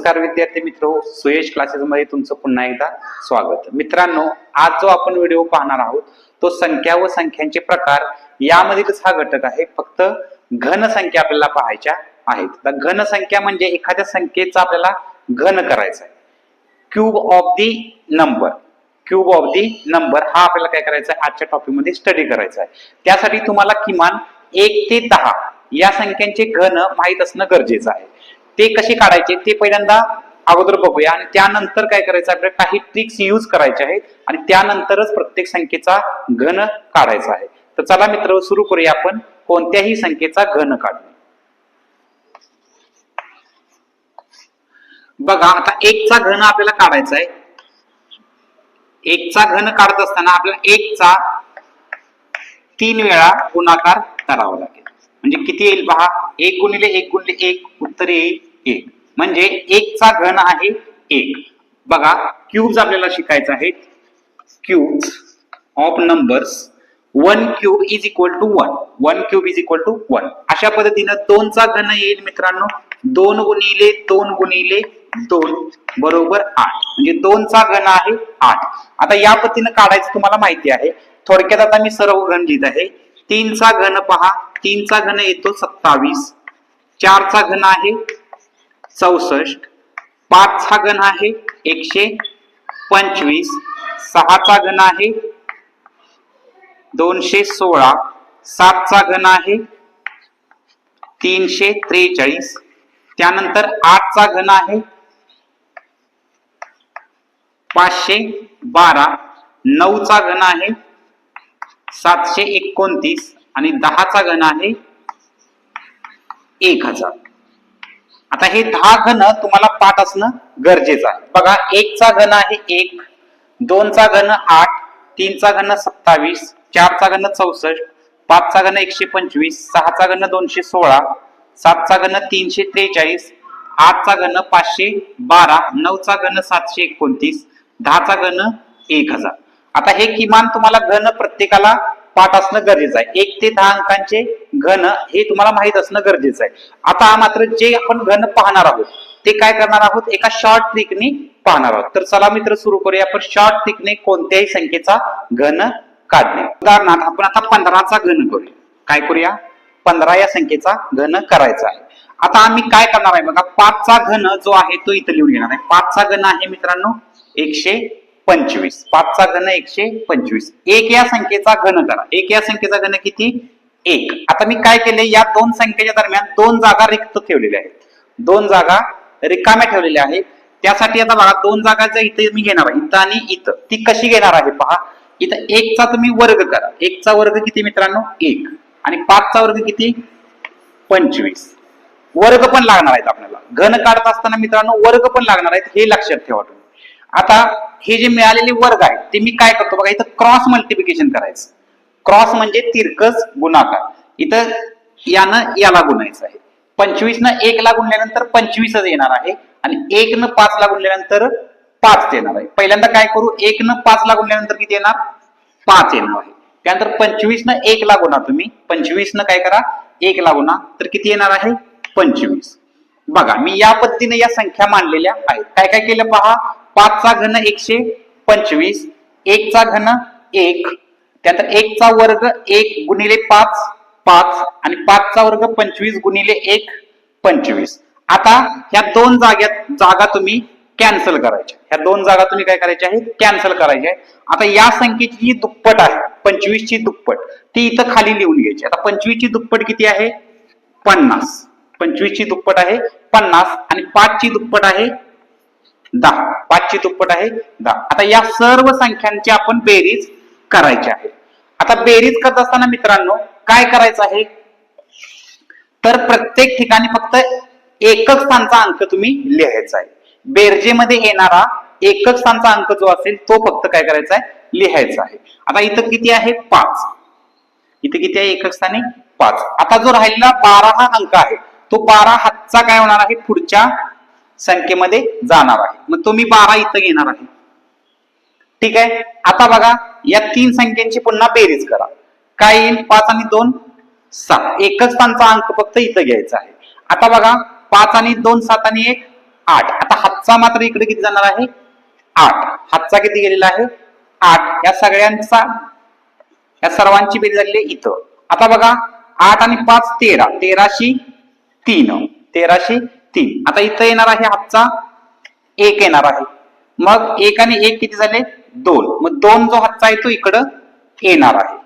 नमस्कार विद्यार्थी मित्र, सुयश क्लासेस मध्ये तुमचं पुन्हा एकदा स्वागत. मित्रांनो, आज जो आपण व्हिडिओ पाहणार आहोत तो संख्या व संख्यांचे प्रकार यामधीलच हा घटक आहे. फक्त घन संख्या आपल्याला पाहायच्या आहेत. तर घन संख्या म्हणजे एखाद्या संख्येचा आपल्याला घन करायचा आहे. Cube of the number, cube of the number हा आपल्याला काय करायचा आहे, आजच्या टॉपिक मध्ये स्टडी करायचा आहे. त्यासाठी तुम्हाला किमान 1 ते 10 या संख्यांचे घन माहित असणं गरजेचं आहे. ते कसे काढायचे ते पहिल्यांदा अगोदर बघूया आणि त्यानंतर काय करायचं, आपल्याला काही ट्रिक्स यूज करायचे आहेत आणि त्यानंतरच प्रत्येक संख्येचा घन काढायचा आहे. तर चला मित्र, सुरू करूया आपण कोणत्याही संख्येचा घन काढणे. बघा, आता 1 चा घन आपल्याला काढायचा आहे. 1 चा घन काढत असताना आपल्याला 1 चा 3 वेळा गुणाकार करावा लागेल. म्हणजे किती येईल पहा, 1 गुणिले 1 गुणिले 1 उत्तर येईल 1. म्हणजे 1 चा घन आहे 1. बघा, क्यूब्स आपल्याला शिकायचं आहे. Cubes of numbers 1 cube is equal to 1. 1 cube is equal to 1. अशा पद्धतीने 2 चा घन येईल मित्रांनो 2 गुणिले 2 गुणिले 2 बरोबर 8. म्हणजे 2 चा घन आहे 8. आता या पद्धतीने काढायचं तुम्हाला माहिती आहे. थोडक्यात आता मी सर्व घन लिहित आहे. 3 चा घन पहा, 3 चा घन येतो 27. 4 चा घन आहे 64. 5 चा घन आहे 125. 6 चा घन आहे 216. 7 चा घन आहे 343. त्यानंतर 8 चा घन आहे 512. 9 चा घन आहे 729 आणि 10 चा घन आहे 1000. आता हे 10 घन तुम्हाला पाठ असणं गरजेचं आहे. बघा, 1 चा घन आहे 1, 2 चा घन 8, 3 चा घन 27, 4 चा घन 64, 5 चा घन 125, 6 चा घन 216, 7 चा घन 343, 8 चा घन 512, 9 चा घन 729, 10 चा घन 1000. आता हे किमान तुम्हाला घन प्रत्येकाला पाठ असणं गरजेचं आहे. 1 ते 10 अंकांचे घन हे तुम्हाला माहित असणं गरजेचं आहे. आता मात्र जे आपण घन पाहणार आहोत ते काय करणार आहोत, एका शॉर्ट ट्रिकने पाहणार आहोत. तर चला मित्र, सुरू करूया आपण शॉर्ट ट्रिकने कोणत्याही संख्येचा घन काढणे. उदाहरणार्थ आपण आता 15 चा घन करूया. काय करूया, 15 या संख्येचा घन करायचा आहे. आता आम्ही काय करणार आहे बघा, 5 चा घन जो आहे तो इथं लिहून घेणार आहे. 5 चा घन आहे मित्रांनो 125. 5 चा घन 125. 1 या संख्येचा घन करा. 1 या संख्येचा घन किती, 1. आता मी काय केले, या दोन संख्येच्या दरम्यान 2 जागा रिक्त ठेवलेल्या आहेत. 2 जागा रिकाम्या ठेवलेल्या आहेत. त्यासाठी आता बघा, 2 जागा जर इथे मी घेणार आहे, इथं आणि इथं, ती कशी घेणार आहे पहा. इथं 1 चा तुम्ही वर्ग करा. 1 चा वर्ग किती मित्रांनो, 1. आणि 5 चा वर्ग किती, 25. वर्ग पण लागणार आहेत आपल्याला. घन काढत असताना मित्रांनो वर्ग पण लागणार आहेत, हे लक्षात ठेवा तुम्ही. आता हे जे मिळालेले वर्ग आहेत ते मी काय करतो बघा, इथं क्रॉस मल्टिप्लिकेशन करायचं. क्रॉस म्हणजे तिरकस गुणाकार. इथं यानं याला गुणायचं आहे. 25 न 1 ला गुणल्यानंतर 25च येणार आहे आणि 1 न 5 ला गुणल्यानंतर 5 येणार आहे. पहिल्यांदा काय करू, 1 न 5 ला गुणल्यानंतर किती येणार, 5 येणार आहे. त्यानंतर 25 न 1 ला गुणा तुम्ही. 25 न काय करा, 1 ला गुणा, तर किती येणार आहे, 25. बघा, मी या पद्धतीने या संख्या मांडलेल्या आहेत. काय काय केलं पहा, 5 चा घन 125, 1 चा घन 1, त्यानंतर 1 चा वर्ग 1 गुणिले 5 5 आणि 5 चा वर्ग 25 गुणिले 1 25. आता ह्या दोन जागा तुम्ही कॅन्सल करायच्या. ह्या दोन जागा तुम्ही काय करायच्या आहेत, कॅन्सल करायच्या. आता या संख्येची जी दुप्पट आहे 25 ची दुप्पट, ती इथं खाली लिहून घ्यायची. आता 25 ची दुप्पट किती आहे, 50. 25 ची दुप्पट आहे 50 आणि 5 ची दुप्पट आहे 10. 5 ची दुप्पट आहे 10. आता या सर्व संख्यांची आपण बेरीज करायची आहे. आता बेरीज करत असताना मित्रांनो काय करायचं आहे, तर प्रत्येक ठिकाणी फक्त एकक स्थानचा अंक तुम्ही लिहायचा आहे. बेरजेमध्ये येणारा एकक स्थानचा अंक जो असेल तो फक्त काय करायचा आहे, लिहायचा आहे. आता इथं किती आहे, 5. इथे किती आहे, एकक स्थानी 5. आता जो राहिलेला 12 हा अंक आहे तो 12 हातचा काय होणार आहे, पुढच्या संख्येमध्ये जाणार आहे. मग तुम्ही 12 इथं घेणार आहे. ठीक आहे. आता बघा, या 3 संख्यांची पुन्हा बेरीज करा. काय येईल, 5 आणि 2 7. एकच स्थानचा अंक फक्त इथं घ्यायचा आहे. आता बघा, 5 आणि 2 7 आणि 1 8. आता हातचा मात्र इकडे किती जाणार आहे 8. हातचा किती गेलेला आहे 8. या सगळ्यांचा या सर्वांची बेरीज झालेली आहे इथं. आता बघा 8 आणि 5 13. 13शी 3. 13शी 3. आता इथं येणार आहे हातचा 1 येणार आहे. मग 1 आणि 1 किती झाले 2. मग 2 जो हातचा आहे तो इकडं येणार आहे.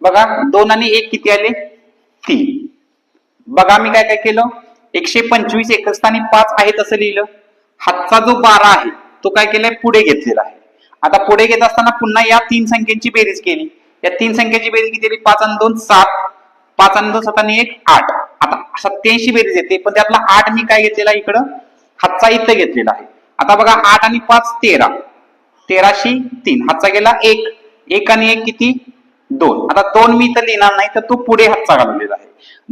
बघा 2 आणि 1 किती आले 3. बघा मी काय काय केलं 125 एकच स्थानी 5 आहे तसं लिहिलं. हातचा जो 12 आहे तो काय केलाय पुढे घेतलेला आहे. आता पुढे घेत असताना पुन्हा या 3 संख्यांची बेरीज केली. या 3 संख्यांची बेरीज किती आली 5 आणि 2 7. 5 आणि 2 7 आणि 1 8. आता 87 बेरीज येते पण त्यातला 8 मी काय घेतलेला इकडं हातचा इथं घेतलेला आहे. आता बघा 8 आणि 5 13. 13शी 3. हातचा गेला 1. 1 आणि 1 किती 2. आता 2 मी इथं लिहिणार नाही तर तो पुढे हातचा घालवलेला आहे.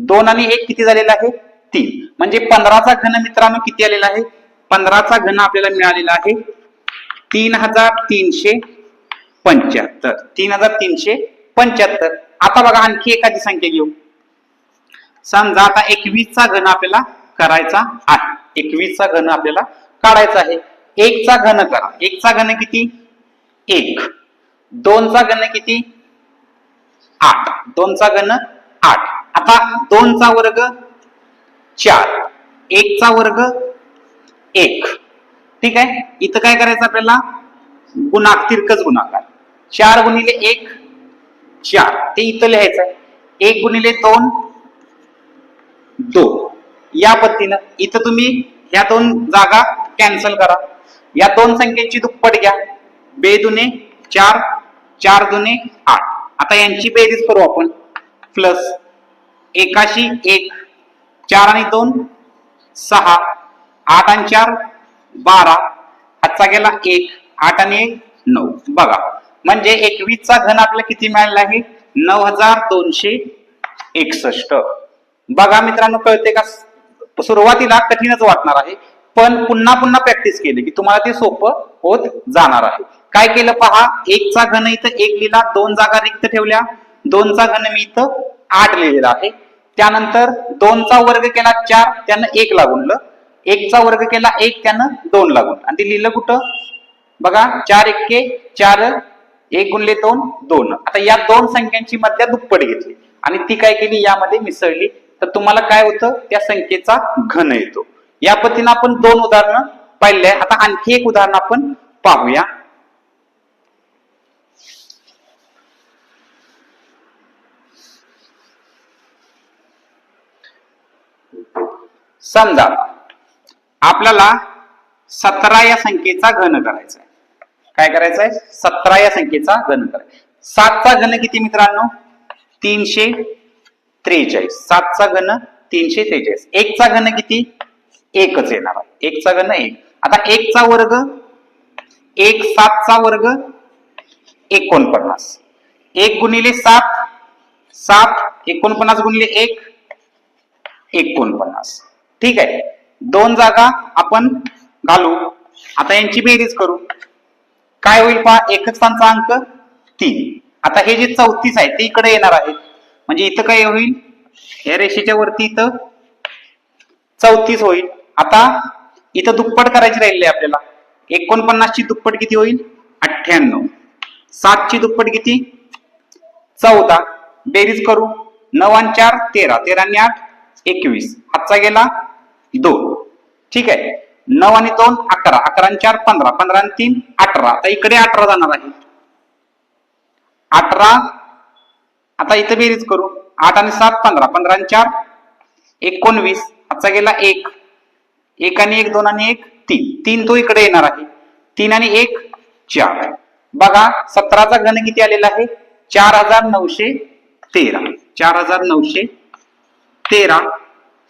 2 आणि 1 किती झालेला आहे 3. म्हणजे 15चा घन मित्रांनो किती आलेला आहे 15चा घन आपल्याला मिळालेला आहे 3375. 3375. आता बघा आणखी एखादी संख्या घेऊ. समजा आता 21 चा घन आपल्याला करायचा आहे. 21 चा घन आपल्याला काढायचा आहे. 1 चा घन करा. 1 चा घन किती 1. 2 चा घन किती 8. 2 चा घन 8. आता 2 चा वर्ग 4. 1 चा वर्ग 1. ठीक आहे. इथं काय करायचं आपल्याला तिरकस गुणाकार. 4 गुणिले 1 4. ते इथं लिहायचं आहे. 1 गुणिले 2 2. या पद्धतीनं इथं तुम्ही या 2 जागा कॅन्सल करा. या 2 संख्येची दुप्पट घ्या. 2 दुने 4. 4 दुने 8. आता यांची बेरीज करू आपण. प्लस 1शी 1. 4 आणि 2 6. 8 आणि 4 12. हातचा गेला 1. 8 आणि 1 9. बघा म्हणजे 21 चा घन आपल्याला किती मिळालेला आहे 9261. बघा मित्रांनो कळते का सुरुवातीला कठीणच वाटणार आहे पण पुन्हा पुन्हा प्रॅक्टिस केली की तुम्हाला ते सोपं होत जाणार आहे. काय केलं पहा 1 चा घन इथं 1 लिहिला. 2 जागा रिक्त ठेवल्या. 2 चा घन मी इथं 8 लिहिलेला आहे. त्यानंतर 2 चा वर्ग केला 4 त्यानं 1 लागूनलं. 1 चा वर्ग केला 1 त्यानं 2 लागून आणि ते लिहिलं कुठं बघा 4 एक्के 4. 1 गुणिले 2 2. आता या 2 संख्यांची मध्य दुप्पट घेतली आणि ती काय केली यामध्ये मिसळली तर तुम्हाला काय होतं त्या संख्येचा घन येतो. या पद्धतीने आपण 2 उदाहरणं पाहिले. आता आणखी एक उदाहरण आपण पाहूया. समजा आपल्याला 17 या संख्येचा घन करायचा आहे. काय करायचं आहे 17 या संख्येचा घन करायचा. 7 चा घन किती मित्रांनो 343. 7 चा घन 343. 1 चा घन किती 1च येणार आहे. 1 चा घन 1. आता 1 चा वर्ग 1. 7 चा वर्ग 49. 1 गुणिले 7 7. 49 गुणिले 1 49. ठीक आहे. 2 जागा आपण घालू. आता यांची बेरीज करू. काय होईल पहा एकक स्थानचा अंक 3. आता हे जे 34 आहे ते इकडे येणार आहे म्हणजे इथं काय होईल या रेषेच्या वरती इथं 34 होईल. आता इथं दुप्पट करायची राहिली आपल्याला. 49 ची दुप्पट किती होईल 98. 7 ची दुप्पट किती 14. बेरीज करू 9 आणि 4 13. 13 आणि 8 21. हातचा गेला 2. ठीक आहे. 9 आणि 2 11. 11 आणि 4 15. 15 आणि 3 18. आता इकडे 18 जाणार आहे 18. आता इथं बेरीज करू 8 आणि 7 15. 15 आणि 4 19. हातचा गेला 1. 1 आणि 1 2 आणि 1 3. 3 तो इकडे येणार आहे. 3 आणि 1 4. बघा 17चा घन किती आलेला आहे 4913. 4913.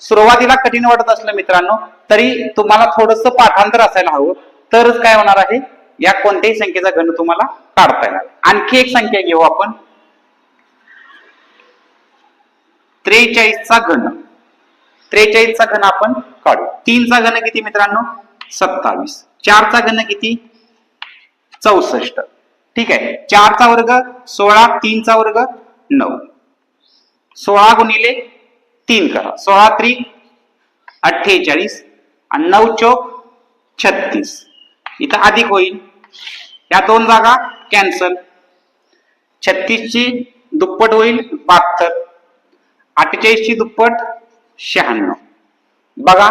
सुरुवातीला कठीण वाटत असलं मित्रांनो तरी तुम्हाला थोडस पाठांतर असायला हवं तरच काय होणार आहे या कोणत्याही संख्येचा घन तुम्हाला काढता येणार. आणखी एक संख्या घेऊ आपण 43 चा घन. 43 चा घन आपण काढू. 3 चा घन किती मित्रांनो 27. 4 चा घन किती 64. ठीक आहे. 4 चा वर्ग 16. 3 चा वर्ग 9. 16 गुणिले 3 करा. 16 त्रिक 48 आणि 9 चौक 36. इथं अधिक होईल, या 2 जागा कॅन्सल. 36 ची दुप्पट होईल 72, 48 ची दुप्पट 96. बघा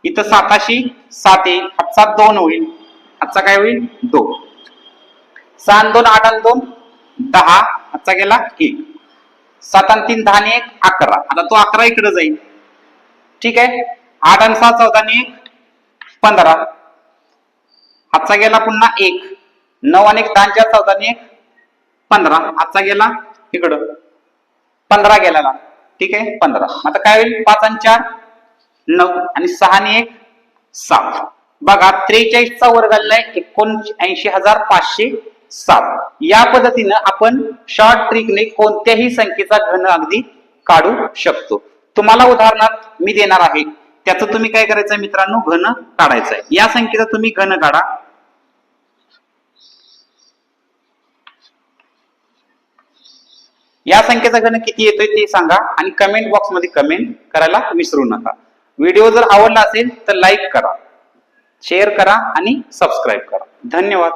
इथं 7शी 7 येईल, हातचा 2 होईल, हातचा काय होईल 2. 6 आणि 2 8 आणि 2 10, हातचा गेला 1. 7 आणि 3 10 आणि 1 11. आता तो 11 इकडे जाईल. ठीक आहे. 8 आणि 6 14 आणि 1 15, हातचा गेला पुन्हा 1. 9 आणि 1 10 आणि 4 14 आणि 1 15, हातचा गेला इकडं 15 गेला. ठीक आहे 15. आता काय होईल 5 आणि 4 9 आणि 6 आणि 1 7. बघा 43 चा वर्ग आलाय 79,507. या पद्धतीनं आपण शॉर्ट ट्रिकने कोणत्याही संख्येचा घन अगदी काढू शकतो. तुम्हाला उदाहरणार्थ मी देणार आहे, त्याचं तुम्ही काय करायचं मित्रांनो, घन काढायचं आहे. या संख्येचा तुम्ही घन काढा. या संख्येचा घन किती येतोय ते सांगा आणि कमेंट बॉक्स मध्ये कमेंट करायला विसरू नका. व्हिडिओ जर आवडला असेल तर लाईक करा, शेअर करा आणि सबस्क्राईब करा. धन्यवाद.